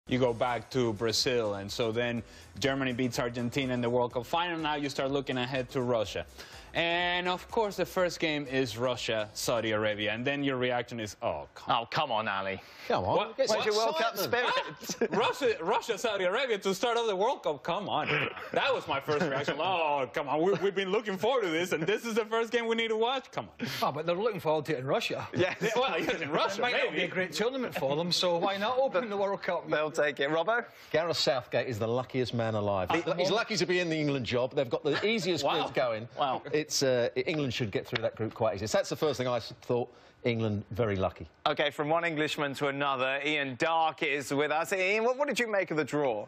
you go back to Brazil, and so then Germany beats Argentina in the World Cup final. Now you start looking ahead to Russia. And, of course, the first game is Russia, Saudi Arabia. And then your reaction is, oh, come on, Ali. Come on. What's your World Cup spirit? Russia, Saudi Arabia to start off the World Cup. Come on. That was my first reaction. Oh, come on. We've been looking forward to this, and this is the first game we need to watch. Come on. Oh, but they're looking forward to it in Russia. Yeah, well, yes, in Russia, It might not be a great tournament for them, so why not open the World Cup? They'll take it. Robbo? Gareth Southgate is the luckiest man alive. He's lucky to be in the England job. They've got the easiest group going. Wow. It's England should get through that group quite easy. So that's the first thing I thought. England very lucky. OK, from one Englishman to another, Ian Dark is with us. Ian, what did you make of the draw?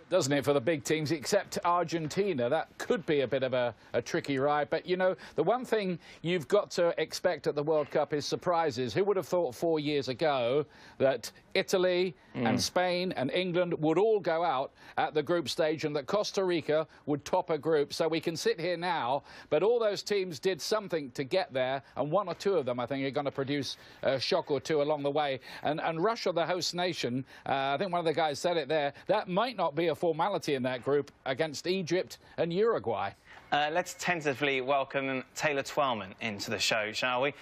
Doesn't it, for the big teams, except Argentina? That could be a bit of a tricky ride. But, you know, the one thing you've got to expect at the World Cup is surprises. Who would have thought 4 years ago that Italy and Spain and England would all go out at the group stage and that Costa Rica would top a group? So we can sit here now, but all those teams did something to get there, and one or two of them, I think, are going to produce a shock or two along the way. And Russia, the host nation, I think one of the guys said it there, that might not be a formality in that group against Egypt and Uruguay. Let's tentatively welcome Taylor Twellman into the show, shall we?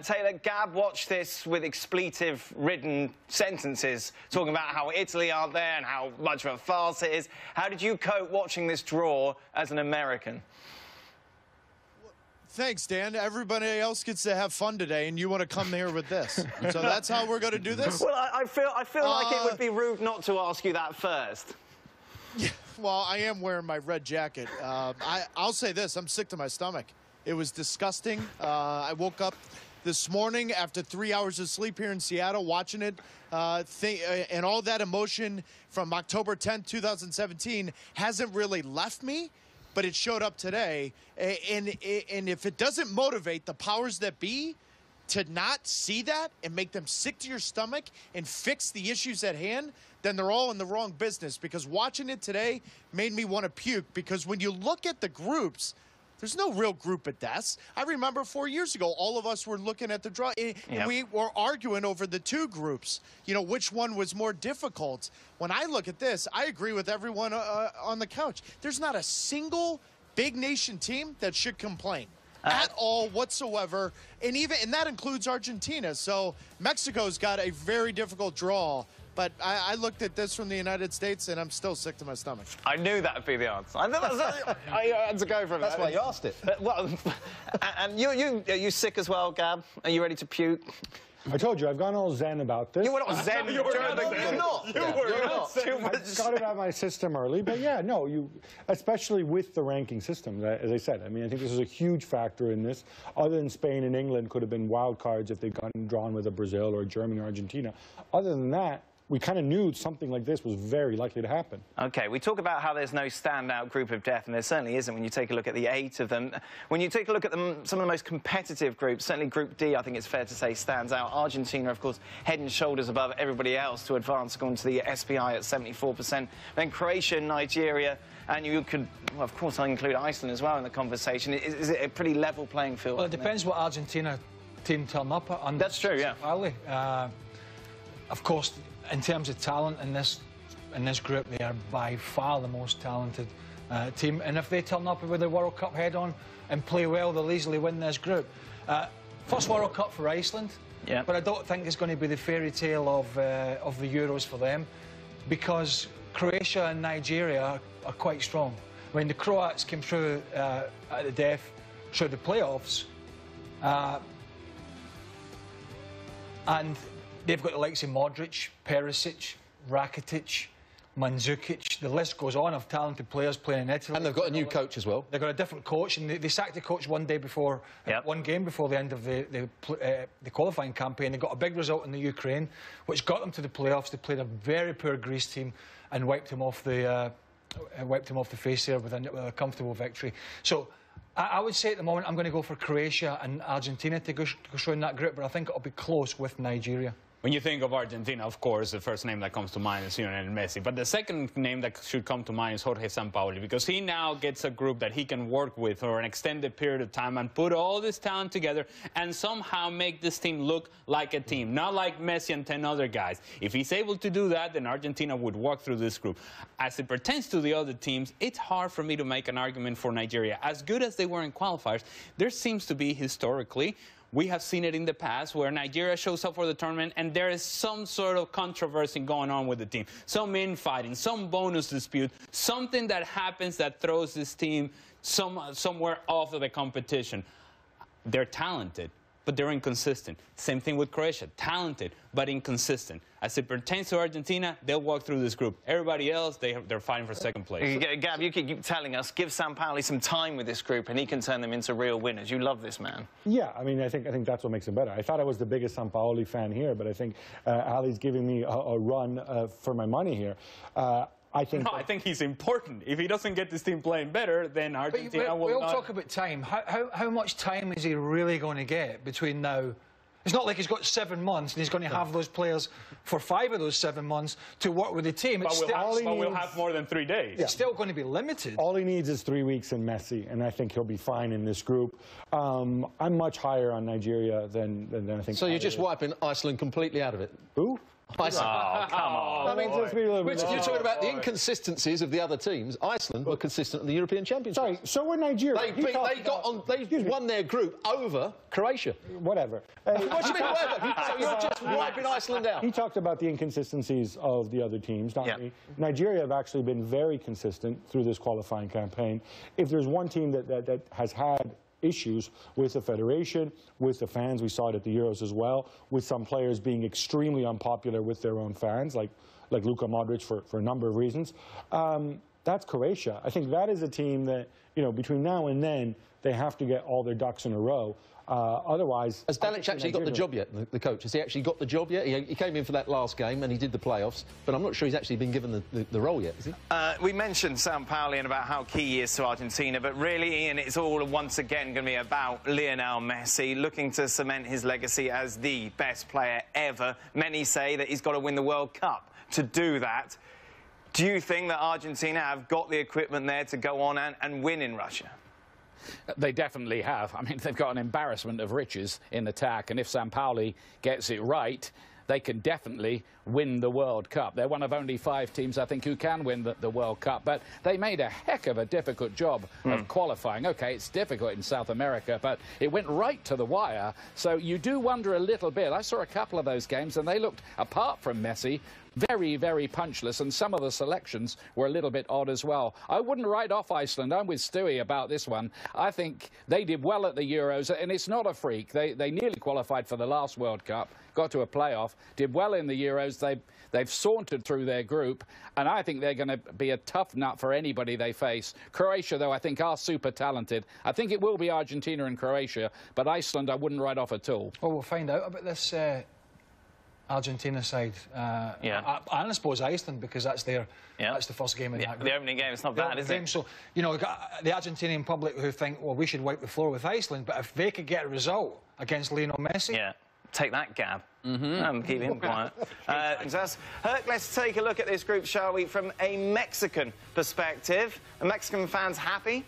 Taylor, Gab watched this with expletive-ridden sentences talking about how Italy aren't there and how much of a farce it is. How did you cope watching this draw as an American? Thanks, Dan. Everybody else gets to have fun today, and you want to come here with this. So that's how we're going to do this? Well, I feel like it would be rude not to ask you that first. Yeah, well, I am wearing my red jacket. I'll say this. I'm sick to my stomach. It was disgusting. I woke up this morning after 3 hours of sleep here in Seattle watching it. And all that emotion from October 10th, 2017 hasn't really left me, but it showed up today. And if it doesn't motivate the powers that be to not see that and make them sick to your stomach and fix the issues at hand, then they're all in the wrong business, because watching it today made me want to puke. Because when you look at the groups, there's no real group at deaths. I remember 4 years ago, all of us were looking at the draw, and we were arguing over the two groups, you know, which one was more difficult. When I look at this, I agree with everyone on the couch. There's not a single big nation team that should complain at all whatsoever, and that includes Argentina. So Mexico's got a very difficult draw. But I looked at this from the United States, and I'm still sick to my stomach. I knew that would be the answer. I had to go for it. That's why you asked it. Well, and are you sick as well, Gab? Are you ready to puke? I told you, I've gone all zen about this. You were not zen. You're not. I got it out of my system early, but yeah, no, especially with the ranking system, as I said. I mean, I think this is a huge factor in this. Other than Spain and England could have been wild cards if they'd gotten drawn with a Brazil or Germany or Argentina. Other than that, we kind of knew something like this was very likely to happen. OK, we talk about how there's no standout group of death, and there certainly isn't when you take a look at the 8 of them. When you take a look at some of the most competitive groups, certainly Group D, I think it's fair to say, stands out. Argentina, of course, head and shoulders above everybody else to advance, going to the SPI at 74%. Then Croatia, Nigeria, and you could, well, of course, I include Iceland as well in the conversation. Is it a pretty level playing field? Well, it depends what Argentina team turn up at. That's true, yeah. Of course, in terms of talent in this group, they are by far the most talented team. And if they turn up with the World Cup head-on and play well, they'll easily win this group. First World Cup for Iceland, but I don't think it's going to be the fairy tale of the Euros for them, because Croatia and Nigeria are quite strong. When the Croats came through at the death through the playoffs, and they've got the likes of Modric, Perisic, Rakitic, Mandzukic. The list goes on of talented players playing in Italy. And they've got a new coach as well. They've got a different coach, and they sacked the coach one game before the end of the qualifying campaign. They got a big result in the Ukraine, which got them to the playoffs. They played a very poor Greece team and wiped them off the face there with a comfortable victory. So I would say at the moment I'm going to go for Croatia and Argentina to go through in that group, but I think it'll be close with Nigeria. When you think of Argentina, of course, the first name that comes to mind is Lionel Messi. But the second name that should come to mind is Jorge Sampaoli, because he now gets a group that he can work with for an extended period of time and put all this talent together and somehow make this team look like a team, not like Messi and 10 other guys. If he's able to do that, then Argentina would walk through this group. As it pertains to the other teams, it's hard for me to make an argument for Nigeria. As good as they were in qualifiers, there seems to be historically, we have seen it in the past where Nigeria shows up for the tournament and there is some sort of controversy going on with the team. Some infighting, some bonus dispute, something that happens that throws this team somewhere off of the competition. They're talented, but they're inconsistent. Same thing with Croatia. Talented, but inconsistent. As it pertains to Argentina, they'll walk through this group. Everybody else, they're fighting for second place. Gab, you keep telling us, give Sampaoli some time with this group and he can turn them into real winners. You love this man. Yeah, I mean, I think that's what makes him better. I thought I was the biggest Sampaoli fan here, but I think Ali's giving me a run for my money here. I think he's important. If he doesn't get this team playing better, then Argentina will not... We all talk about time. How much time is he really going to get between now? It's not like he's got 7 months and he's going to have those players for 5 of those 7 months to work with the team. But we'll have more than 3 days. It's still going to be limited. All he needs is 3 weeks in Messi, and I think he'll be fine in this group. I'm much higher on Nigeria than I think. So you're just wiping Iceland completely out of it? Who? Iceland. Oh, come on. I mean, just be a little bit. You're talking about the inconsistencies of the other teams. Iceland were consistent in the European Championship. Sorry, so were Nigeria. They won their group over Croatia. Whatever. What do you mean, whatever? So you're just wiping Iceland out. He talked about the inconsistencies of the other teams, not me. Nigeria have actually been very consistent through this qualifying campaign. If there's one team that has had issues with the federation, with the fans, we saw it at the Euros as well, with some players being extremely unpopular with their own fans, like Luka Modric for a number of reasons. That's Croatia. I think that is a team that, between now and then, they have to get all their ducks in a row. Otherwise... Has Dalic actually got the job yet, the coach? Has he actually got the job yet? He came in for that last game and he did the playoffs, but I'm not sure he's actually been given the role yet, is he? We mentioned Sampaoli and about how key he is to Argentina, but really, Ian, it's all once again going to be about Lionel Messi looking to cement his legacy as the best player ever. Many say that he's got to win the World Cup to do that. Do you think that Argentina have got the equipment there to go on and win in Russia? They definitely have. I mean, they've got an embarrassment of riches in attack, and if Sampaoli gets it right, they can definitely win the World Cup. They're one of only 5 teams, I think, who can win the World Cup. But they made a heck of a difficult job of qualifying. OK, it's difficult in South America, but it went right to the wire. So you do wonder a little bit. I saw a couple of those games, and they looked, apart from Messi, very, very punchless, and some of the selections were a little bit odd as well. I wouldn't write off Iceland. I'm with Stewie about this one. I think they did well at the Euros, and it's not a freak. They nearly qualified for the last World Cup, got to a playoff, did well in the Euros. They've sauntered through their group, and I think they're going to be a tough nut for anybody they face. Croatia, though, I think are super talented. I think it will be Argentina and Croatia, but Iceland I wouldn't write off at all. Well, we'll find out about this Argentina side. I suppose Iceland, because that's the first game in that group. The opening game, it's not bad, is it? So, the Argentinian public who think, well, we should wipe the floor with Iceland, but if they could get a result against Lionel Messi... Yeah, take that, Gab. Keep him quiet. Herc, let's take a look at this group, shall we, from a Mexican perspective. The Mexican fans happy?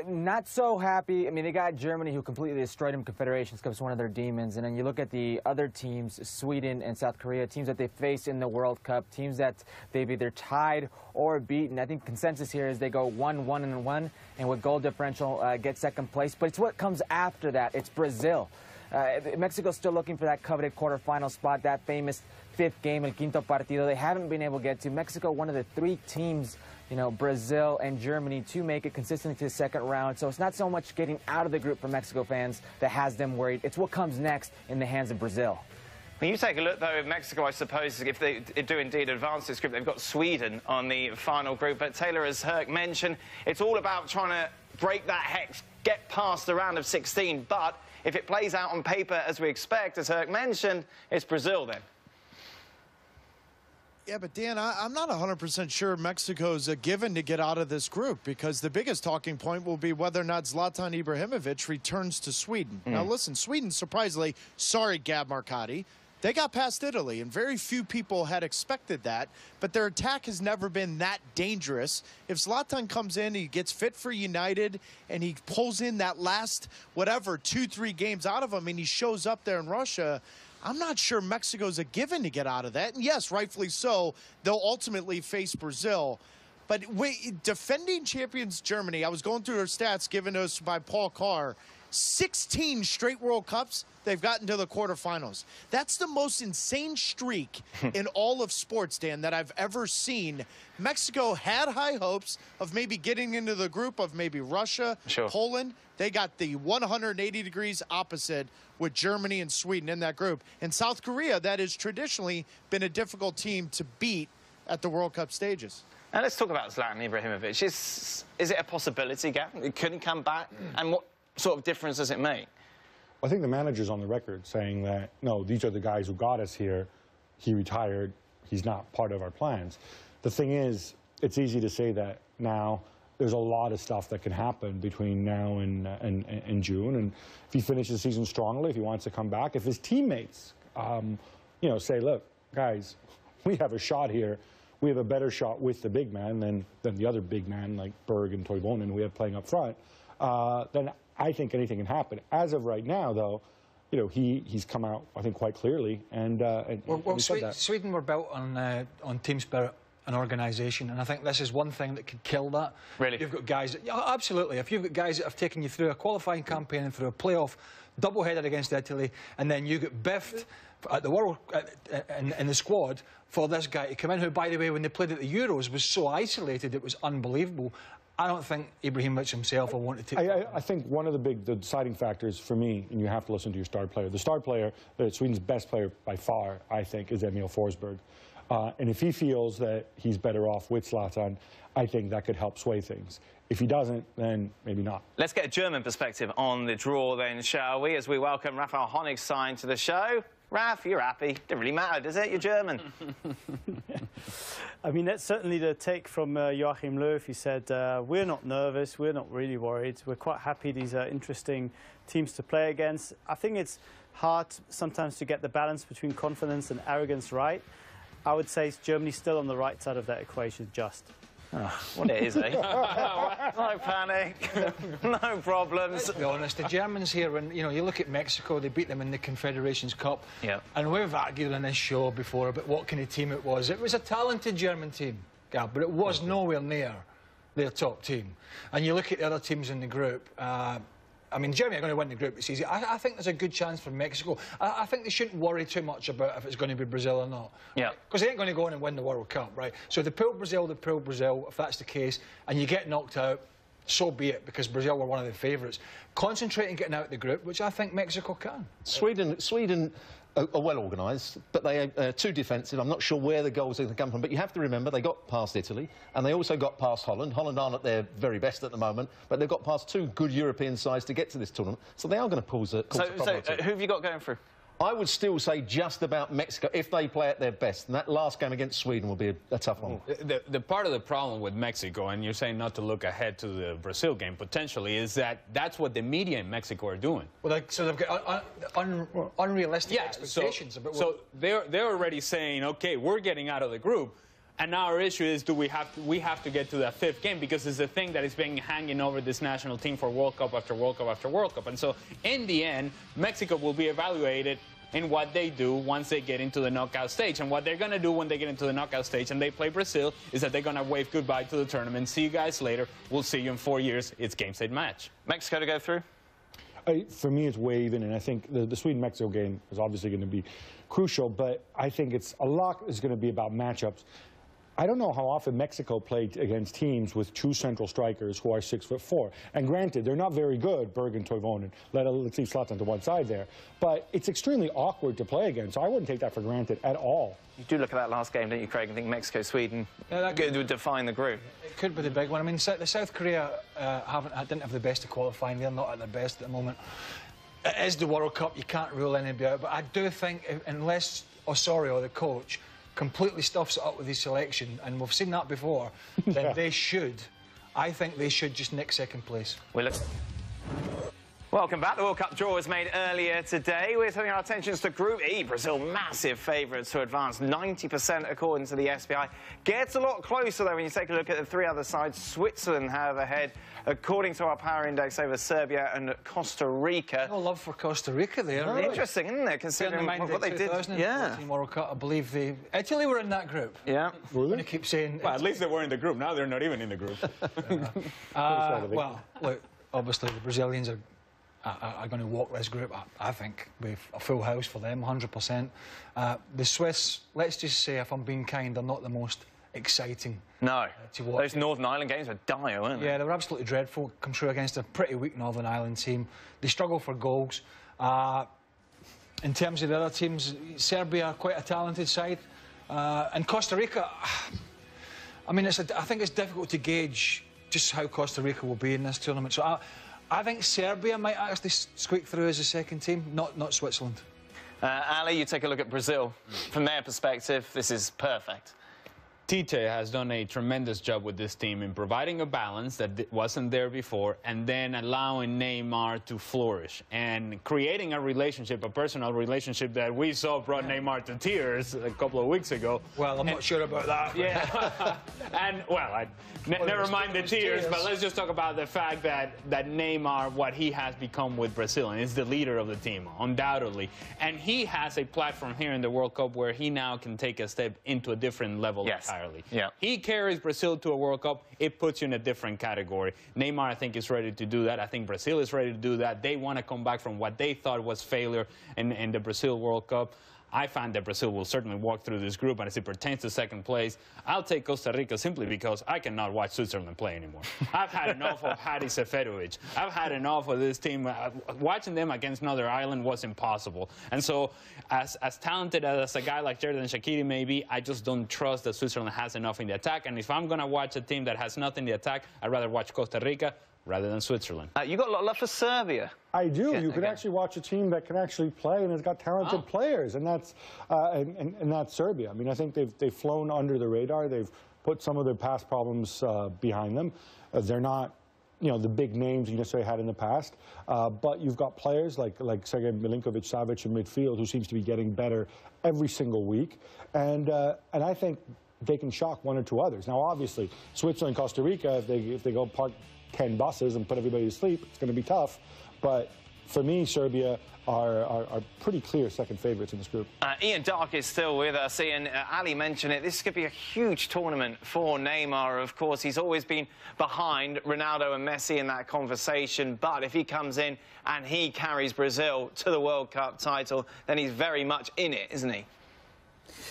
Not so happy. I mean, they got Germany, who completely destroyed them. Confederations Cup is one of their demons. And then you look at the other teams, Sweden and South Korea, teams that they faced in the World Cup, teams that they've either tied or beaten. I think consensus here is they go 1-1-1, and with goal differential get second place. But it's what comes after that. It's Brazil. Mexico's still looking for that coveted quarterfinal spot, that famous 5th game, El Quinto Partido. They haven't been able to get to. Mexico, one of the 3 teams, Brazil and Germany, to make it consistently to the second round. So it's not so much getting out of the group for Mexico fans that has them worried. It's what comes next in the hands of Brazil. When you take a look, though, at Mexico, I suppose, if they do indeed advance this group, they've got Sweden on the final group. But Taylor, as Herc mentioned, it's all about trying to break that hex, get past the round of 16. But if it plays out on paper as we expect, as Herc mentioned, it's Brazil then. Yeah, but Dan, I'm not 100% sure Mexico's a given to get out of this group, because the biggest talking point will be whether or not Zlatan Ibrahimovic returns to Sweden. Now, listen, Sweden, surprisingly, sorry, Gab Marcotti, They got past Italy, and very few people had expected that, but their attack has never been that dangerous. If Zlatan comes in, he gets fit for United, and he pulls in that last, whatever, 2-3 games out of him, and he shows up there in Russia, I'm not sure Mexico's a given to get out of that. And yes, rightfully so, they'll ultimately face Brazil. But defending champions Germany, I was going through their stats given to us by Paul Carr, 16 straight World Cups, they've gotten to the quarterfinals. That's the most insane streak in all of sports, Dan, that I've ever seen. Mexico had high hopes of maybe getting into the group of maybe Russia, Poland. They got the 180 degrees opposite with Germany and Sweden in that group. And South Korea, that has traditionally been a difficult team to beat at the World Cup stages. Now let's talk about Zlatan Ibrahimovic. Is it a possibility, Gavin? Could he come back? And what sort of difference does it make? I think the manager's on the record saying that, no, these are the guys who got us here. He retired. He's not part of our plans. The thing is, it's easy to say that now. There's a lot of stuff that can happen between now and June. And if he finishes the season strongly, if he wants to come back, if his teammates, you know, say, look, guys, we have a shot here. We have a better shot with the big man than the other big man like Berg and Toivonen who we have playing up front, then I think anything can happen. As of right now, though, you know, he's come out, I think, quite clearly. And Sweden were built on team spirit and organisation, and I think this is one thing that could kill that. Really? You've got guys that, yeah, absolutely. If you've got guys that have taken you through a qualifying campaign and through a playoff doubleheader against Italy, and then you get biffed at the World in the squad for this guy to come in, who, by the way, when they played at the Euros, was so isolated it was unbelievable. I don't think Ibrahimovic himself will want to take. I think one of the deciding factors for me, and you have to listen to your star player. The star player, Sweden's best player by far, I think, is Emil Forsberg. And if he feels that he's better off with Zlatan, I think that could help sway things. If he doesn't, then maybe not. Let's get a German perspective on the draw then, shall we, as we welcome Raphael Honigstein to the show. Raf, you're happy. Doesn't really matter, does it? You're German. I mean, that's certainly the take from Joachim Löw. He said, we're not nervous, we're not really worried. We're quite happy these are interesting teams to play against. I think it's hard sometimes to get the balance between confidence and arrogance right. I would say Germany's still on the right side of that equation, just. Oh, what it is, eh? No panic, no problems. Let's be honest, the Germans here, when you look at Mexico, they beat them in the Confederations Cup. Yeah. And we've argued on this show before about what kind of team it was. It was a talented German team, Gab, but it was nowhere near their top team. And you look at the other teams in the group. I mean, Germany are going to win the group. It's easy. I think there's a good chance for Mexico. I think they shouldn't worry too much about if it's going to be Brazil or not. Yeah. Because they ain't going to go in and win the World Cup, right? So they pull Brazil, if that's the case, and you get knocked out, so be it, because Brazil were one of the favourites. Concentrate on getting out of the group, which I think Mexico can. Sweden are well organised, but they are too defensive. I'm not sure where the goals are going to come from, but you have to remember they got past Italy, and they also got past Holland. Holland aren't at their very best at the moment, but they've got past two good European sides to get to this tournament, so they are going to cause a problem. So who have you got going through? I would still say just about Mexico, if they play at their best. And that last game against Sweden will be a tough one. The part of the problem with Mexico, and you're saying not to look ahead to the Brazil game potentially, is that that's what the media in Mexico are doing. Well, so they've got unrealistic expectations. So they're already saying, OK, we're getting out of the group. And now our issue is, we have to get to that fifth game, because it's the thing that is being hanging over this national team for World Cup after World Cup after World Cup. And so, in the end, Mexico will be evaluated in what they do once they get into the knockout stage. And what they're going to do when they get into the knockout stage and they play Brazil is that they're going to wave goodbye to the tournament. See you guys later. We'll see you in 4 years. It's game, state, match. Mexico to go through? For me, it's way even, and I think the Sweden-Mexico game is obviously going to be crucial, but I think a lot is going to be about matchups. I don't know how often Mexico played against teams with two central strikers who are 6'4". And granted, they're not very good, Berg and Toivonen. Let's leave Zlatan to one side there. But it's extremely awkward to play against. So I wouldn't take that for granted at all. You do look at that last game, don't you, Craig, and think Mexico-Sweden would define the group. It could be the big one. I mean, the South Korea didn't have the best of qualifying. They're not at their best at the moment. It is the World Cup. You can't rule anybody out. But I do think, unless Osorio, the coach, completely stuffs it up with his selection, and we've seen that before, then I think they should just nick second place. Welcome back. The World Cup draw was made earlier today. We're turning our attentions to Group E. Brazil, massive favourites to advance, 90% according to the SBI. Gets a lot closer, though, when you take a look at the three other sides. Switzerland have ahead, according to our power index, over Serbia and Costa Rica. No love for Costa Rica there. Really? Interesting, isn't it, considering what they did? Yeah. World Cup, I believe Italy were in that group. Yeah. Really? You keep saying... Well, at least they were in the group. Now they're not even in the group. Well, look, obviously the Brazilians are going to walk this group, I think, with a full house for them, 100%. The Swiss, let's just say, if I'm being kind, they're not the most exciting. No. To watch. Those Northern Ireland games were dire, weren't they? Yeah, they were absolutely dreadful. Come through against a pretty weak Northern Ireland team. They struggle for goals. In terms of the other teams, Serbia are quite a talented side. And Costa Rica, I mean, I think it's difficult to gauge just how Costa Rica will be in this tournament. So I think Serbia might actually squeak through as a second team, not Switzerland. Ali, you take a look at Brazil. From their perspective, this is perfect. Tite has done a tremendous job with this team in providing a balance that wasn't there before, and then allowing Neymar to flourish and creating a relationship, a personal relationship that we saw brought Neymar to tears a couple of weeks ago. Well, I'm not sure about that. Yeah. And, well, never mind the tears, but let's just talk about the fact that Neymar, what he has become with Brazil, and is the leader of the team, undoubtedly. And he has a platform here in the World Cup where he now can take a step into a different level entirely. Yeah. He carries Brazil to a World Cup. It puts you in a different category. Neymar, I think, is ready to do that. I think Brazil is ready to do that. They want to come back from what they thought was failure in the Brazil World Cup. I find that Brazil will certainly walk through this group, and as it pertains to second place, I'll take Costa Rica simply because I cannot watch Switzerland play anymore. I've had enough of Hadi Seferovic. I've had enough of this team. Watching them against another island was impossible. And so, as talented as a guy like Xherdan Shaqiri may be, I just don't trust that Switzerland has enough in the attack. And if I'm going to watch a team that has nothing in the attack, I'd rather watch Costa Rica rather than Switzerland. You got a lot of love for Serbia. I do. You could actually watch a team that can actually play and has got talented players, and that's Serbia. I mean, I think they've flown under the radar. They've put some of their past problems behind them. They're not, the big names you necessarily had in the past, but you've got players like Sergej Milinkovic-Savic in midfield, who seems to be getting better every single week, and I think they can shock one or two others. Now, obviously, Switzerland, Costa Rica, if they go park 10 buses and put everybody to sleep, it's going to be tough. But for me, Serbia are pretty clear second favourites in this group. Ian Dark is still with us. Ian, Ali mentioned it. This could be a huge tournament for Neymar. Of course, he's always been behind Ronaldo and Messi in that conversation. But if he comes in and he carries Brazil to the World Cup title, then he's very much in it, isn't he?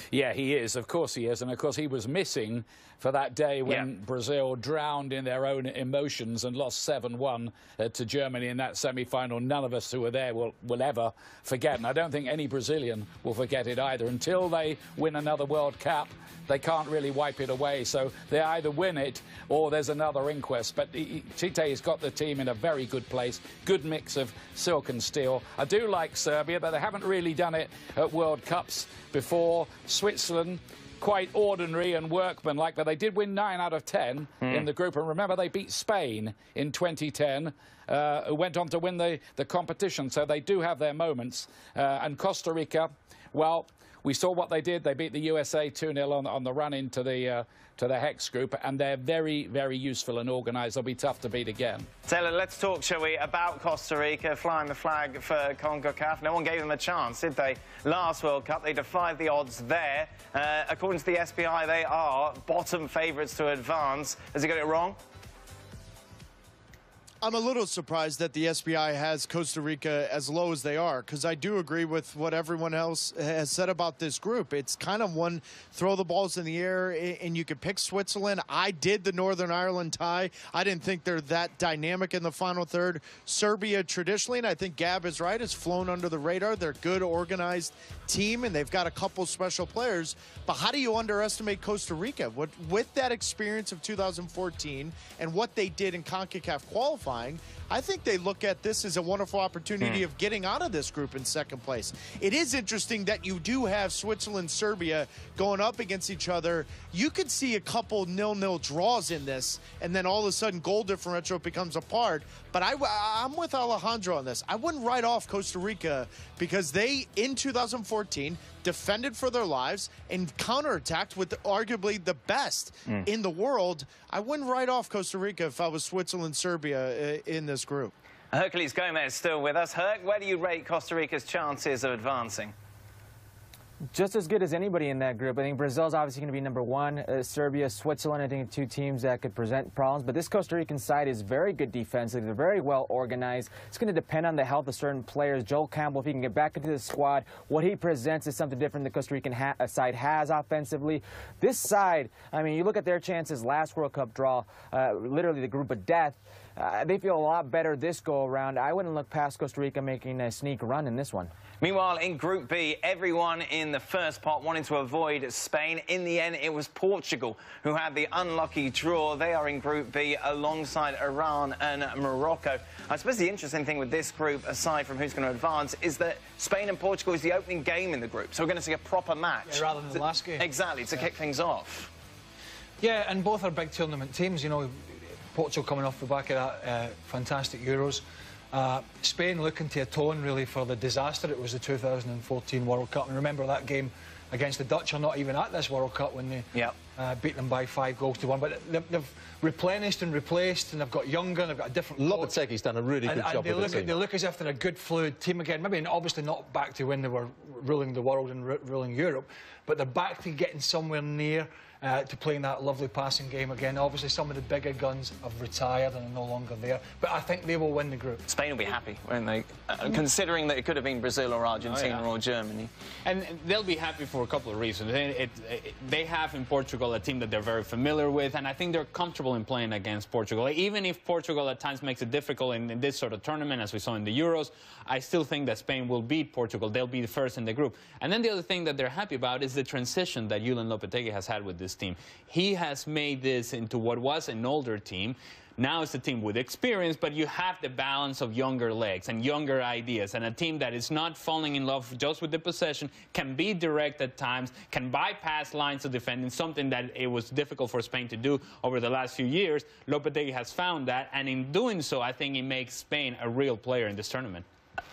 Yeah, he is. Of course he is. And, of course, he was missing for that day when Brazil drowned in their own emotions and lost 7-1 to Germany in that semi-final. None of us who were there will ever forget. And I don't think any Brazilian will forget it either. Until they win another World Cup, they can't really wipe it away. So they either win it or there's another inquest. But Tite's got the team in a very good place. Good mix of silk and steel. I do like Serbia, but they haven't really done it at World Cups before. Switzerland, quite ordinary and workmanlike, but they did win 9 out of 10 in the group. And remember, they beat Spain in 2010, who went on to win the competition. So they do have their moments. And Costa Rica, well, we saw what they did. They beat the USA 2-0 on the run into the Hex group, and they're very, very useful and organised. They'll be tough to beat again. Taylor, let's talk, shall we, about Costa Rica flying the flag for CONCACAF. No one gave them a chance, did they? Last World Cup, they defied the odds there. According to the SBI, they are bottom favourites to advance. Has he got it wrong? I'm a little surprised that the SBI has Costa Rica as low as they are, because I do agree with what everyone else has said about this group. It's kind of one, throw the balls in the air, and you could pick Switzerland. I did the Northern Ireland tie. I didn't think they're that dynamic in the final third. Serbia, traditionally, and I think Gab is right, has flown under the radar. They're a good, organized team, and they've got a couple special players. But how do you underestimate Costa Rica? With that experience of 2014 and what they did in CONCACAF qualifying, I think they look at this as a wonderful opportunity of getting out of this group in second place. It is interesting that you do have Switzerland, Serbia going up against each other. You could see a couple 0-0 draws in this, and then all of a sudden goal differential becomes a part. But I'm with Alejandro on this. I wouldn't write off Costa Rica because they, in 2014, defended for their lives and counterattacked with arguably the best in the world. I wouldn't write off Costa Rica if I was Switzerland, Serbia in this group. Hercules Gomez still with us. Herc, where do you rate Costa Rica's chances of advancing? Just as good as anybody in that group. I think Brazil's obviously going to be number one. Serbia, Switzerland, I think two teams that could present problems. But this Costa Rican side is very good defensively. They're very well organized. It's going to depend on the health of certain players. Joel Campbell, if he can get back into the squad, what he presents is something different the Costa Rican side has offensively. This side, I mean, you look at their chances last World Cup draw, literally the group of death. They feel a lot better this go-around. I wouldn't look past Costa Rica making a sneak run in this one. Meanwhile, in Group B, everyone in the first pot wanted to avoid Spain. In the end, it was Portugal who had the unlucky draw. They are in Group B alongside Iran and Morocco. I suppose the interesting thing with this group, aside from who's going to advance, is that Spain and Portugal is the opening game in the group. So we're going to see a proper match. Yeah, rather than the last game. Exactly, to kick things off. Yeah, and both are big tournament teams. You know, Portugal coming off the back of that fantastic Euros. Spain looking to atone really for the disaster it was the 2014 World Cup. And remember that game against the Dutch are not even at this World Cup when they beat them by 5-1. But they've replenished and replaced, and they've got younger, and they've got a different coach. Lopetegui's done a really good job with the team. They look as if they're a good fluid team again. Maybe obviously not back to when they were ruling the world and ruling Europe, but they're back to getting somewhere near to playing that lovely passing game again. Obviously, some of the bigger guns have retired and are no longer there, but I think they will win the group. Spain will be happy, won't they? Considering that it could have been Brazil or Argentina or Germany. And they'll be happy for a couple of reasons. They have in Portugal a team that they're very familiar with, and I think they're comfortable in playing against Portugal. Even if Portugal at times makes it difficult in this sort of tournament, as we saw in the Euros, I still think that Spain will beat Portugal. They'll be the first in the group. And then the other thing that they're happy about is the transition that Julen Lopetegui has had with this team. He has made this into what was an older team. Now it's a team with experience, but you have the balance of younger legs and younger ideas, and a team that is not falling in love just with the possession, can be direct at times, can bypass lines of defending, something that it was difficult for Spain to do over the last few years. Lopetegui has found that, and in doing so, I think he makes Spain a real player in this tournament.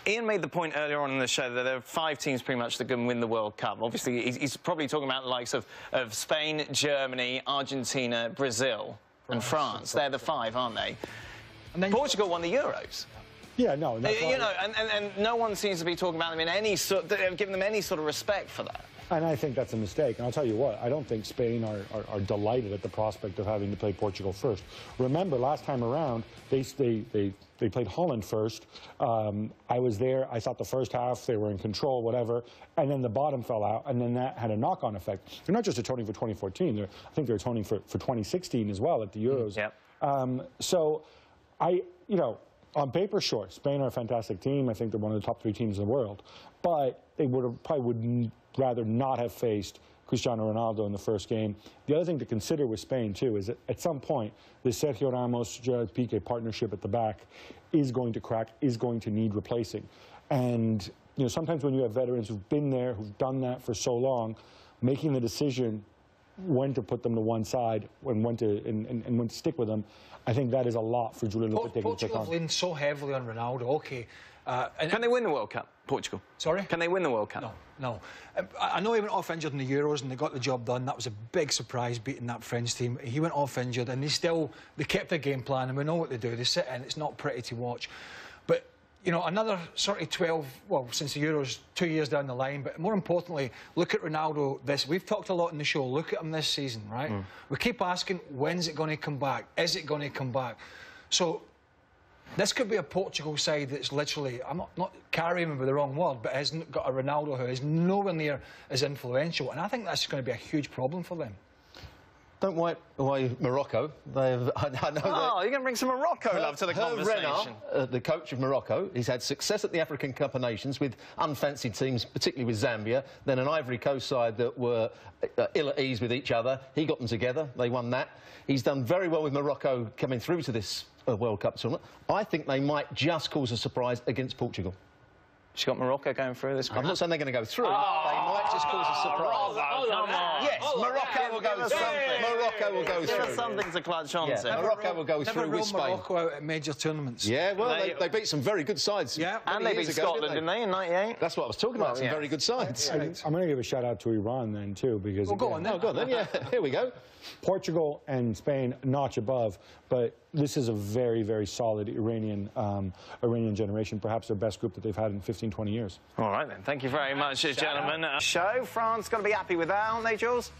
Ian made the point earlier on in the show that there are 5 teams pretty much that can win the World Cup. Obviously, he's probably talking about the likes of Spain, Germany, Argentina, Brazil and France. They're the 5, aren't they? And then Portugal won the Euros. Yeah, no. You know, and no one seems to be talking about them in any sort, giving them any sort of respect for that. And I think that's a mistake. And I'll tell you what, I don't think Spain are delighted at the prospect of having to play Portugal first. Remember, last time around, they played Holland first. I was there. I thought the first half they were in control, whatever, and then the bottom fell out, and then that had a knock-on effect. They're not just atoning for 2014. I think they're atoning for 2016 as well at the Euros. So, you know, on paper, sure, Spain are a fantastic team. I think they're one of the top 3 teams in the world. But they probably would rather not have faced Cristiano Ronaldo in the first game. The other thing to consider with Spain, too, is that at some point, the Sergio Ramos, Gerard Piqué partnership at the back is going to crack, is going to need replacing. And, you know, sometimes when you have veterans who've been there, who've done that for so long, making the decision when to put them to one side and when to stick with them, I think that is a lot for Julen Lopetegui to take on. Portugal have leaned so heavily on Ronaldo, okay. Can they win the World Cup, Portugal? Sorry? Can they win the World Cup? No, no. I know he went off injured in the Euros and they got the job done. That was a big surprise, beating that French team. He went off injured and they kept their game plan, and we know what they do. They sit in, it's not pretty to watch. But, you know, another sort of 12, well, since the Euros, 2 years down the line. But more importantly, look at Ronaldo. We've talked a lot in the show. Look at him this season, right? We keep asking, when's it going to come back? Is it going to come back? So this could be a Portugal side that's literally, I'm not carrying him with the wrong word, but has got a Ronaldo who is nowhere near as influential. And I think that's going to be a huge problem for them. Don't wipe away Morocco. I know you're going to bring some Morocco love to the conversation. Renard, the coach of Morocco, he's had success at the African Cup of Nations with unfancied teams, particularly with Zambia, then an Ivory Coast side that were ill at ease with each other. He got them together. They won that. He's done very well with Morocco coming through to this World Cup tournament. I think they might just cause a surprise against Portugal. She's got Morocco going through this. I'm not saying they're going to go through. They might just cause a surprise. Come on. Yes, Morocco will go through. Morocco will go through. Give us something to clutch on to. Morocco will go through with Spain. Morocco out at major tournaments. Yeah, well, they beat some very good sides. Yeah, and they beat Scotland, didn't they, in '98? That's what I was talking about. Some very good sides. I'm going to give a shout out to Iran then too, because go on then. Oh, go on then. Yeah, here we go. Portugal and Spain notch above, but this is a very, very solid Iranian generation, perhaps their best group that they've had in 15, 20 years. All right then, thank you very much, gentlemen. France going to be happy with that, aren't they, Jules?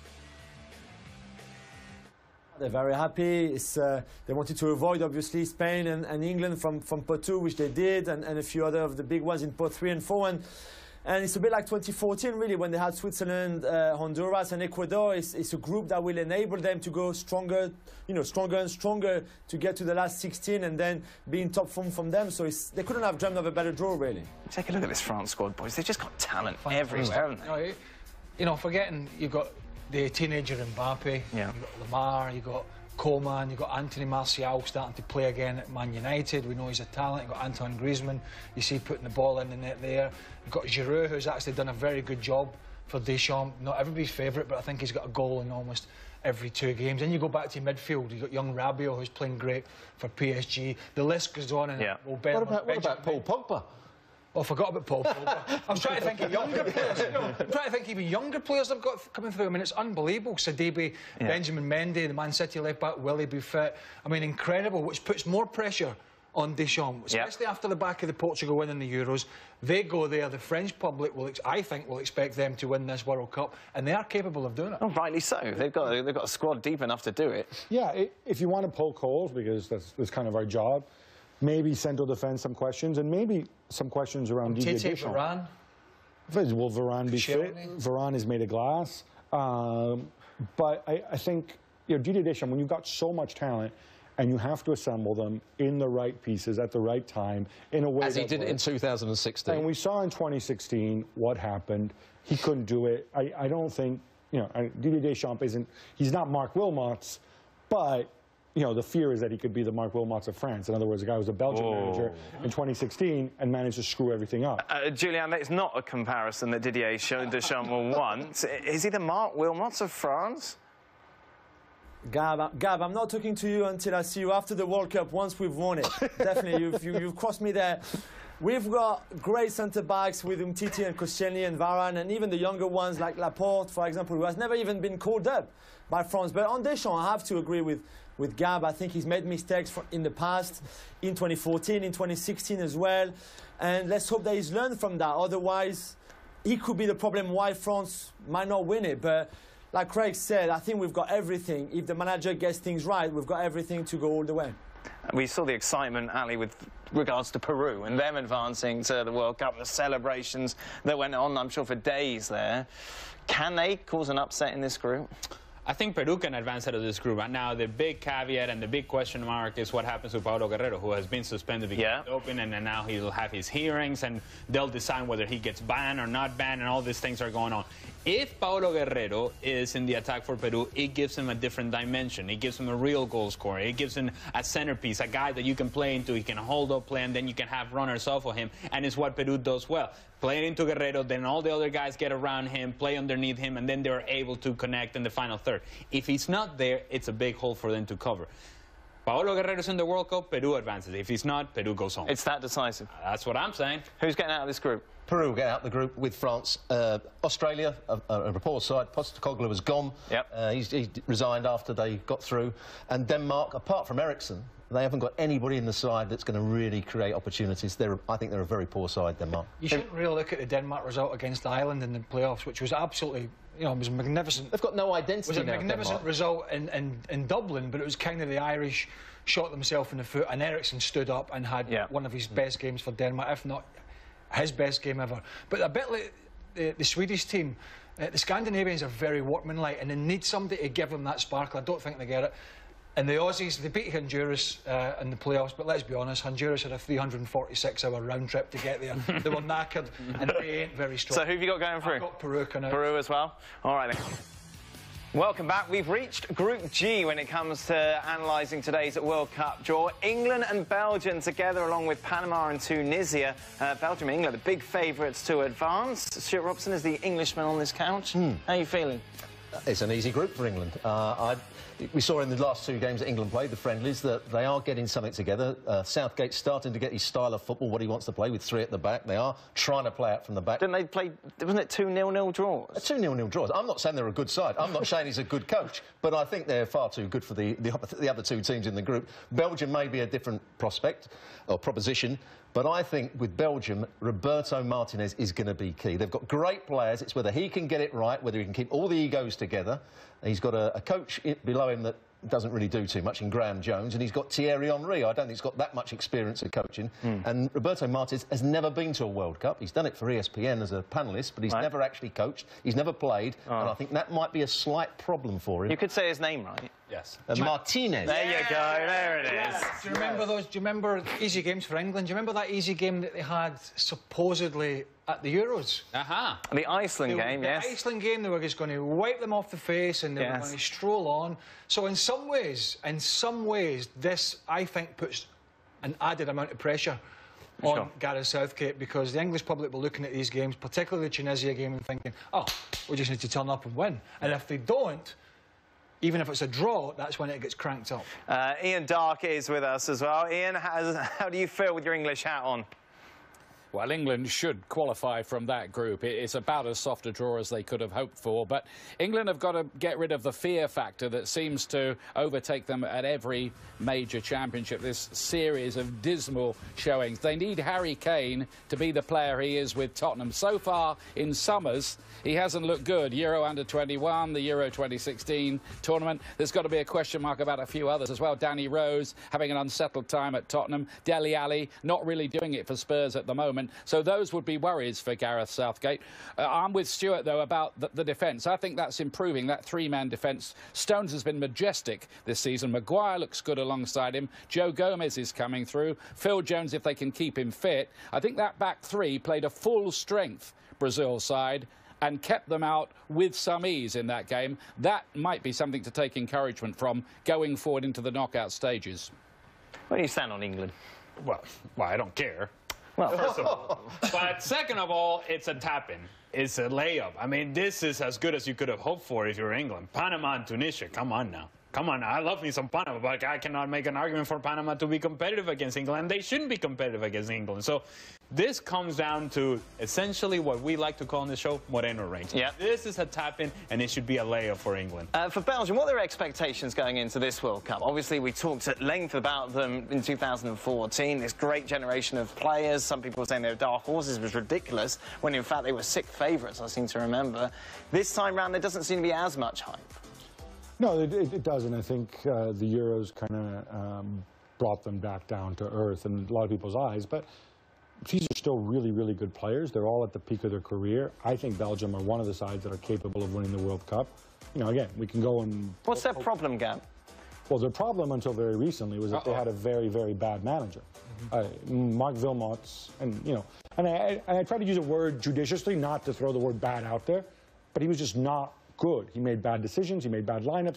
They're very happy. They wanted to avoid, obviously, Spain and England from pot 2, which they did, and a few other of the big ones in pot 3 and 4. And it's a bit like 2014, really, when they had Switzerland, Honduras, and Ecuador. It's a group that will enable them to go stronger, stronger and stronger to get to the last 16 and then be in top form from them. So they couldn't have dreamed of a better draw, really. Take a look at this France squad, boys. They've just got talent everywhere, haven't they? Forgetting you've got the teenager Mbappe, you've got Lamar, you've got Coman, you've got Anthony Martial starting to play again at Man United. We know he's a talent. You've got Antoine Griezmann, you see putting the ball in the net there. You've got Giroud, who's actually done a very good job for Deschamps. Not everybody's favourite, but I think he's got a goal in almost every 2 games. Then you go back to midfield, you've got young Rabiot, who's playing great for PSG. The list goes on. And what about Paul Pogba? Oh, I forgot about Paul Pogba. I'm trying to think of younger players. I'm trying to think even younger players they've got coming through. I mean, it's unbelievable. Sidibe, Benjamin Mendy, the Man City left-back, Willie Buffett. I mean, incredible, which puts more pressure on Deschamps, especially after the back of the Portugal winning the Euros. They go there, the French public, I think, will expect them to win this World Cup, and they are capable of doing it. Oh, rightly so. They've got a squad deep enough to do it. Yeah, if you want to poke holes, because that's kind of our job, maybe central defence, some questions, and maybe some questions around Didier Deschamps. Varane. Will Varane be fit? Varane is made of glass. But I think, Didier Deschamps, when you've got so much talent and you have to assemble them in the right pieces at the right time in a way as he did in 2016. And we saw in 2016 what happened. He couldn't do it. I don't think, Didier Deschamps he's not Mark Wilmots, but the fear is that he could be the Mark Wilmots of France. In other words, the guy who was a Belgian manager in 2016 and managed to screw everything up. Julian, that's not a comparison that Didier Deschamps will want. Is he the Mark Wilmots of France? Gab, I'm not talking to you until I see you after the World Cup, once we've won it. Definitely, you've crossed me there. We've got great centre-backs with Umtiti and Koscielny and Varane, and even the younger ones like Laporte, for example, who has never even been called up by France. But on Deschamps, I have to agree with Gab. I think he's made mistakes in the past, in 2014, in 2016 as well. And let's hope that he's learned from that. Otherwise, he could be the problem why France might not win it. But like Craig said, I think we've got everything. If the manager gets things right, we've got everything to go all the way. We saw the excitement, Ali, with regards to Peru and them advancing to the World Cup, the celebrations that went on, I'm sure, for days there. Can they cause an upset in this group? I think Peru can advance out of this group. Now, the big caveat and the big question mark is what happens to Paulo Guerrero, who has been suspended because of doping, and now he'll have his hearings, and they'll decide whether he gets banned or not banned, and all these things are going on. If Paulo Guerrero is in the attack for Peru, it gives him a different dimension. It gives him a real goal scorer. It gives him a centerpiece, a guy that you can play into. He can hold up play, and then you can have runners off of him, and it's what Peru does well. Play it into Guerrero, then all the other guys get around him, play underneath him, and then they're able to connect in the final third. If he's not there, it's a big hole for them to cover. Paulo Guerrero's in the World Cup, Peru advances. If he's not, Peru goes home. It's that decisive. That's what I'm saying. Who's getting out of this group? Peru get out the group with France. Australia, a poor side. Postecoglou has gone. He resigned after they got through. And Denmark, apart from Eriksson, they haven't got anybody in the side that's going to really create opportunities. I think they're a very poor side, Denmark. You shouldn't really look at the Denmark result against Ireland in the playoffs, which was absolutely, it was magnificent. They've got no identity now, It was a magnificent result in Dublin, but it was kind of the Irish shot themselves in the foot, and Eriksson stood up and had one of his best games for Denmark, if not his best game ever. But a bit like the Swedish team, The Scandinavians are very workmanlike, and they need somebody to give them that sparkle. I don't think they get it. And the Aussies, they beat Honduras in the playoffs, but let's be honest, Honduras had a 346-hour round trip to get there. They were knackered, and they ain't very strong. So who have you got going through? I've got Peru coming out. Peru as well? All right, then. Welcome back. We've reached Group G when it comes to analysing today's World Cup draw. England and Belgium together, along with Panama and Tunisia. Belgium and England, the big favourites to advance. Stuart Robson is the Englishman on this couch. How are you feeling? It's an easy group for England. We saw in the last 2 games that England played, the friendlies, that they are getting something together. Southgate's starting to get his style of football, what he wants to play, with 3 at the back. They are trying to play out from the back. Didn't they play, wasn't it 2 0-0 draws? 2 0-0 draws. I'm not saying they're a good side. I'm not saying he's a good coach, but I think they're far too good for the other 2 teams in the group. Belgium may be a different prospect or proposition, but I think with Belgium, Roberto Martinez is going to be key. They've got great players. It's whether he can get it right, whether he can keep all the egos together. He's got a coach below him that doesn't really do too much in Graham Jones, and he's got Thierry Henry. I don't think he's got that much experience of coaching. And Roberto Martinez has never been to a World Cup. He's done it for ESPN as a panellist, but he's never actually coached. He's never played, and I think that might be a slight problem for him. You could say his name right. Yes. Martinez. There you go. There it is. Do you remember those? Do you remember easy games for England? Do you remember that easy game that they had supposedly at the Euros? The Iceland game, yes. The Iceland game, they were just going to wipe them off the face, and they were going to stroll on. So in some ways, this, I think, puts an added amount of pressure on Gareth Southgate, because the English public will be looking at these games, particularly the Tunisia game, and thinking, oh, we just need to turn up and win. And if they don't, even if it's a draw, that's when it gets cranked up. Ian Darke is with us as well. Ian, how do you feel with your English hat on? Well, England should qualify from that group. It's about as soft a draw as they could have hoped for. But England have got to get rid of the fear factor that seems to overtake them at every major championship, this series of dismal showings. They need Harry Kane to be the player he is with Tottenham. So far in summers, he hasn't looked good. Euro Under-21, the Euro 2016 tournament. There's got to be a question mark about a few others as well. Danny Rose having an unsettled time at Tottenham. Dele Alli not really doing it for Spurs at the moment. So those would be worries for Gareth Southgate. I'm with Stuart, though, about the defence. I think that's improving, that 3-man defence. Stones has been majestic this season. Maguire looks good alongside him. Joe Gomez is coming through. Phil Jones, if they can keep him fit. I think that back 3 played a full-strength Brazil side and kept them out with some ease in that game. That might be something to take encouragement from going forward into the knockout stages. Where do you stand on England? Well, I don't care. Well, first of all. But second of all, it's a tap-in. It's a layup. I mean, this is as good as you could have hoped for if you're England. Panama and Tunisia, come on now. Come on, I love me some Panama, but I cannot make an argument for Panama to be competitive against England, and they shouldn't be competitive against England. So this comes down to essentially what we like to call on the show Moreno range. Yeah. This is a tap-in, and it should be a layup for England. For Belgium, what are their expectations going into this World Cup? Obviously, we talked at length about them in 2014, this great generation of players. Some people were saying they were dark horses. It was ridiculous, when in fact they were 6th favourites, I seem to remember. This time round, there doesn't seem to be as much hype. No, it doesn't. I think the Euros kind of brought them back down to earth in a lot of people's eyes. But these are still really, really good players. They're all at the peak of their career. I think Belgium are one of the sides that are capable of winning the World Cup. You know, again, we can go and... What's their problem, Gab? Well, their problem until very recently was that they had a very, very bad manager. Mark Wilmots, and, you know... And I try to use a word judiciously, not to throw the word bad out there, but he was just not good. He made bad decisions, he made bad lineups,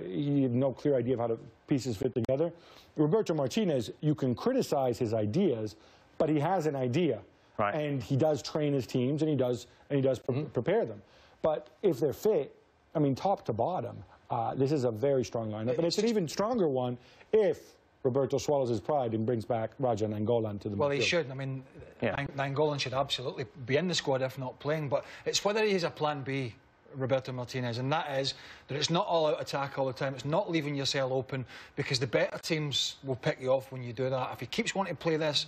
he had no clear idea of how the pieces fit together. Roberto Martinez, you can criticize his ideas, but he has an idea. Right. And he does train his teams, and he does prepare them. But if they're fit, I mean, top to bottom, this is a very strong lineup. And it's an even stronger one if Roberto swallows his pride and brings back Raja Nainggolan to the midfield. Well, he should. I mean, Nainggolan should absolutely be in the squad if not playing. But it's whether he has a plan B, Roberto Martinez, and that is that it's not all-out attack all the time. It's not leaving yourself open, because the better teams will pick you off when you do that. If he keeps wanting to play this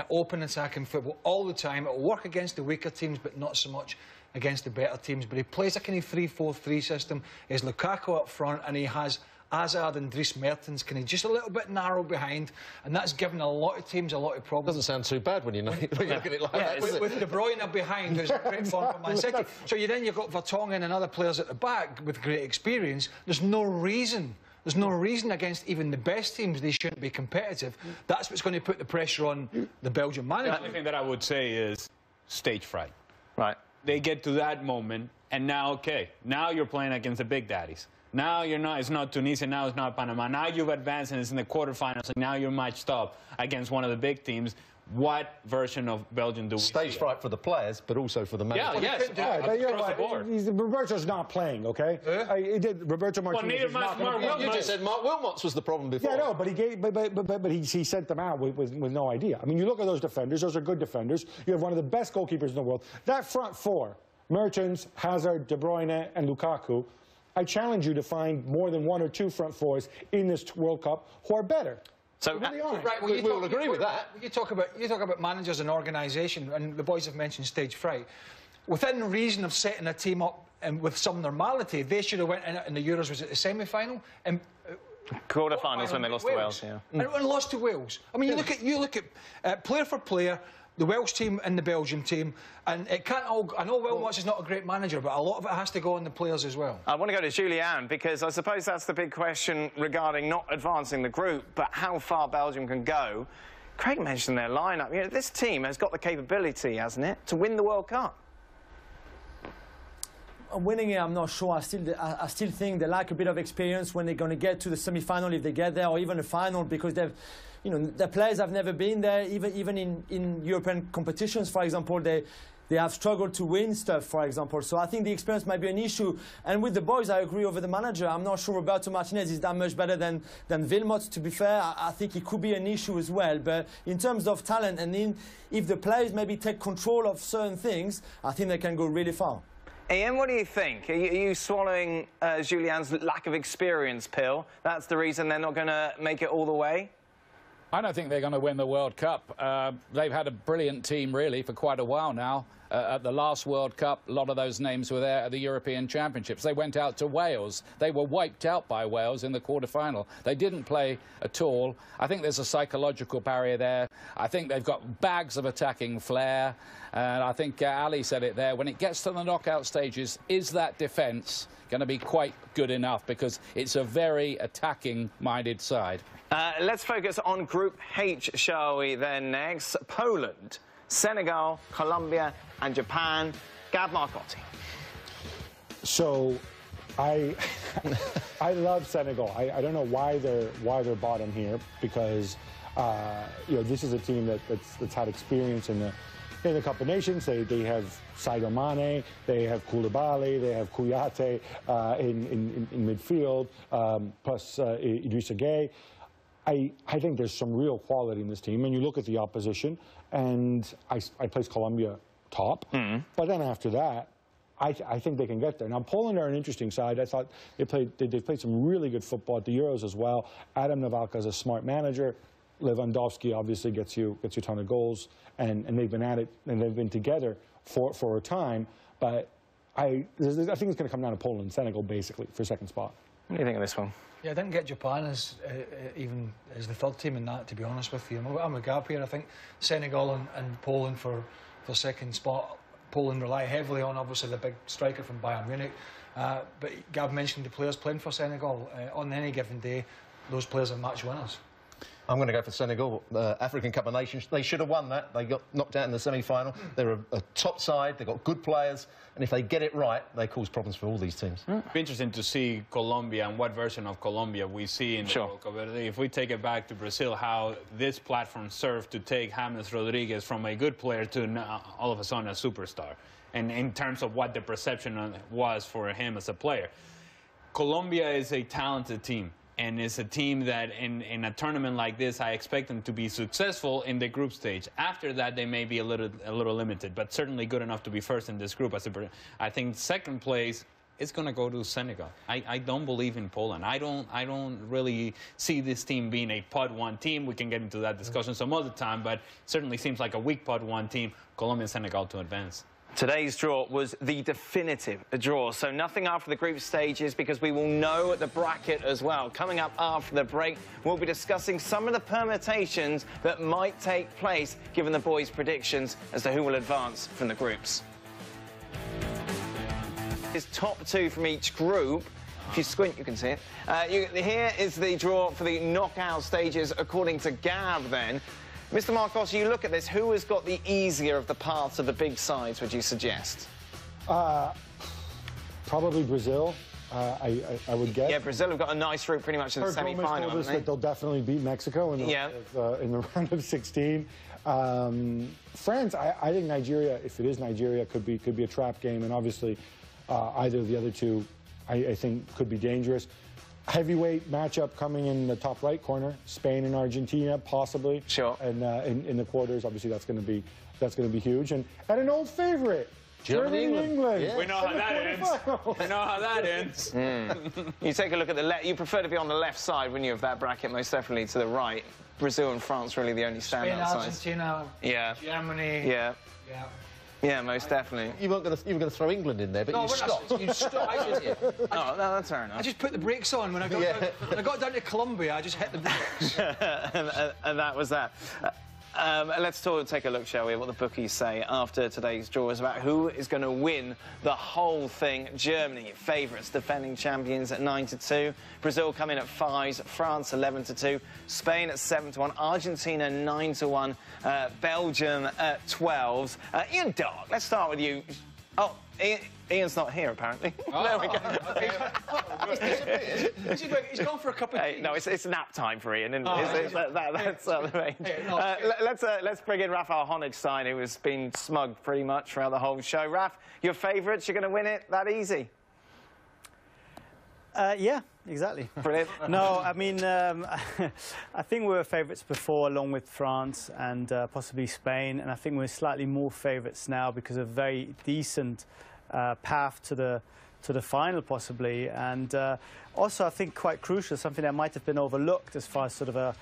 open attacking football all the time, it'll work against the weaker teams, but not so much against the better teams. But he plays a kind of 3-4-3 system. He has Lukaku up front, and he has Hazard and Dries Mertens kind of just a little bit narrow behind, and that's given a lot of teams a lot of problems. Doesn't sound too bad when you look at it like that. With De Bruyne behind, who's a great form for Man City. So you've got Vertonghen and other players at the back with great experience. There's no reason against even the best teams they shouldn't be competitive. That's what's going to put the pressure on the Belgian manager. The only thing that I would say is stage fright. Right. They get to that moment, and now, okay, now you're playing against the big daddies. Now you're not, it's not Tunisia, now it's not Panama. Now you've advanced and it's in the quarterfinals, and now you're matched up against one of the big teams. What version of Belgium do we see? Stage fright for the players, but also for the manager. Yeah, yes, across the board. Roberto's not playing, okay? Roberto Martinez is not playing. You just said Mark Wilmots was the problem before. Yeah, no, but he sent them out with no idea. I mean, you look at those defenders; those are good defenders. You have one of the best goalkeepers in the world. That front four: Mertens, Hazard, De Bruyne, and Lukaku. I challenge you to find more than one or two front fours in this World Cup who are better. So, really right, well, we'll agree with that. You talk about managers and organisation, and the boys have mentioned stage fright. Within reason of setting a team up and with some normality, they should have went in the Euros, was it the semi-final? And quarter-finals when they lost to Wales, yeah. And lost to Wales. I mean, you look at player for player, the Welsh team and the Belgium team, and it can't all... I know Wilmots is not a great manager, but a lot of it has to go on the players as well. I want to go to Julianne, because I suppose that's the big question regarding not advancing the group, but how far Belgium can go. Craig mentioned their lineup. You know, this team has got the capability, hasn't it, to win the World Cup? Winning it, I'm not sure. I still think they lack a bit of experience when they're going to get to the semi-final, if they get there, or even the final, because they've, you know, the players have never been there. Even in European competitions, for example, they have struggled to win stuff, for example. So I think the experience might be an issue. And with the boys, I agree over the manager. I'm not sure Roberto Martinez is that much better than Wilmots, to be fair. I think it could be an issue as well. But in terms of talent, and if the players maybe take control of certain things, I think they can go really far. Ian, what do you think? Are you swallowing Julian's lack of experience pill? That's the reason they're not going to make it all the way? I don't think they're going to win the World Cup. They've had a brilliant team, really, for quite a while now. At the last World Cup, a lot of those names were there at the European Championships. They went out to Wales. They were wiped out by Wales in the quarter-final. They didn't play at all. I think there's a psychological barrier there. I think they've got bags of attacking flair. And I think Ali said it there. When it gets to the knockout stages, is that defence going to be quite good enough? Because it's a very attacking-minded side. Let's focus on Group H, shall we, then next. Poland, Senegal, Colombia and Japan. Gab Marcotti. So, I love Senegal. I don't know why they're bottom here, because you know, this is a team that's had experience in the Cup of Nations. They have Sadio Mane, they have Koulibaly, they have Kouyaté in midfield, plus Idrissa Gueye. I think there's some real quality in this team. And you look at the opposition, and I place Colombia top. But then after that, I think they can get there. Now, Poland are an interesting side. I thought they played some really good football at the Euros as well. Adam Nawalka is a smart manager. Lewandowski obviously gets you a ton of goals, and they've been at it, and they've been together for a time. But I think it's going to come down to Poland and Senegal, basically, for second spot. What do you think of this one? Yeah, I didn't get Japan as even as the third team in that, to be honest with you. I'm with Gab here. I think Senegal and Poland for second spot. Poland rely heavily on, obviously, the big striker from Bayern Munich. But Gab mentioned the players playing for Senegal. On any given day, those players are match winners. I'm going to go for Senegal. African Cup of Nations, they should have won that. They got knocked out in the semi-final. They're a top side. They've got good players. And if they get it right, they cause problems for all these teams. It'll be interesting to see Colombia and what version of Colombia we see in the World Cup. If we take it back to Brazil, how this platform served to take James Rodriguez from a good player to now, all of a sudden, a superstar. And in terms of what the perception was for him as a player. Colombia is a talented team. And it's a team that in a tournament like this, I expect them to be successful in the group stage. After that, they may be a little limited, but certainly good enough to be first in this group. I think second place is going to go to Senegal. I don't believe in Poland. I don't really see this team being a Pod 1 team. We can get into that discussion some other time, but certainly seems like a weak Pod 1 team. Colombia and Senegal to advance. Today's draw was the definitive draw, so nothing after the group stages because we will know the bracket as well. Coming up after the break, we'll be discussing some of the permutations that might take place given the boys' predictions as to who will advance from the groups. It's top two from each group. If you squint, you can see it. Here is the draw for the knockout stages according to Gav then. Mr. Marcos, you look at this, who has got the easier of the paths of the big sides, would you suggest? Probably Brazil, I would guess. Yeah, Brazil have got a nice route pretty much in the semi-final, haven't they? That they'll definitely beat Mexico in the round of 16. France, I think Nigeria, if it is Nigeria, could be a trap game, and obviously either of the other two, I think, could be dangerous. Heavyweight matchup coming in the top right corner, Spain and Argentina, possibly. Sure. And in the quarters, obviously that's going to be huge. And an old favorite, Germany, England. Yeah. We know how that ends. We know how that ends. You take a look at the left. You prefer to be on the left side, wouldn't you, of that bracket, most definitely to the right. Brazil and France really the only standout sides. Spain, Argentina, Germany. Yeah. Yeah, most definitely. You were going to throw England in there, but you stopped. You stopped. No, that's fair enough. I just put the brakes on when I got down to Colombia. I just hit the brakes. and that was that. Let's take a look, shall we, at what the bookies say after today's draw is about who is going to win the whole thing. Germany, favourites, defending champions at 9-2. Brazil come in at 5s. France 11-2. Spain at 7-1. Argentina 9-1. Belgium at 12s. Ian Dark, let's start with you. Oh, Ian's not here, apparently. There we go. He's gone for a cup of tea. No, it's nap time for Ian, isn't it? That's the main. Let's bring in Rafael Honigstein, who has been smug pretty much throughout the whole show. Raf, your favourites, you're going to win it that easy? Yeah, exactly. Brilliant. No, I mean, I think we were favourites before, along with France and possibly Spain, and I think we're slightly more favourites now because of a very decent path to the final, possibly, and also I think quite crucial, something that might have been overlooked as far as sort of a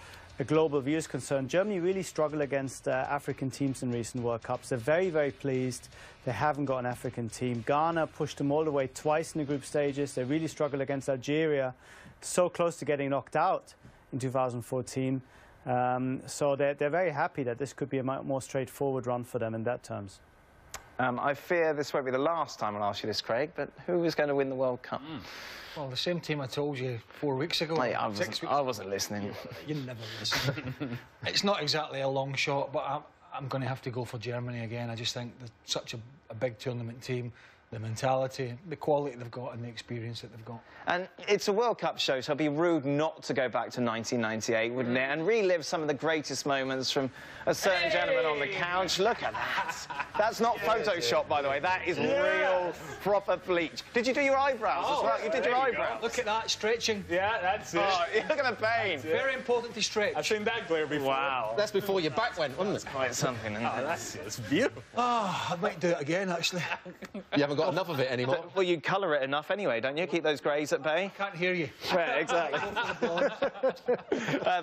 global view is concerned. Germany really struggle against African teams in recent World Cups. They're very, very pleased. They haven't got an African team. Ghana pushed them all the way twice in the group stages. They really struggle against Algeria, so close to getting knocked out in 2014. So they're very happy that this could be a more straightforward run for them in that terms. I fear this won't be the last time I'll ask you this, Craig, but who is going to win the World Cup? Well, the same team I told you 4 weeks ago. Mate, I wasn't listening. You never listen. It's not exactly a long shot, but I'm going to have to go for Germany again. I just think they're such a big tournament team. The mentality, the quality they've got and the experience that they've got. And it's a World Cup show, so it'd be rude not to go back to 1998, wouldn't it? And relive some of the greatest moments from a certain gentleman on the couch. Look at that. That's not Photoshop, by the way. That is real, proper bleach. Did you do your eyebrows as well? You did your eyebrows. Look at that, stretching. Yeah, that's it. Oh, look at the pain. Very important to stretch. I've seen that glare before. Wow. That's before your back went, wasn't it? Quite something, isn't it? That's beautiful. Oh, I might do it again, actually. You haven't got enough of it anymore. Well, you colour it enough anyway, don't you? Keep those greys at bay. I can't hear you. Yeah, exactly.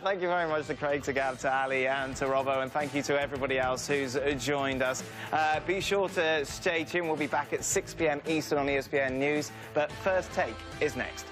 Thank you very much to Craig, to Gav, to Ali and to Robbo, and thank you to everybody else who's joined us. Be sure to stay tuned. We'll be back at 6 p.m. Eastern on ESPN News, but First Take is next.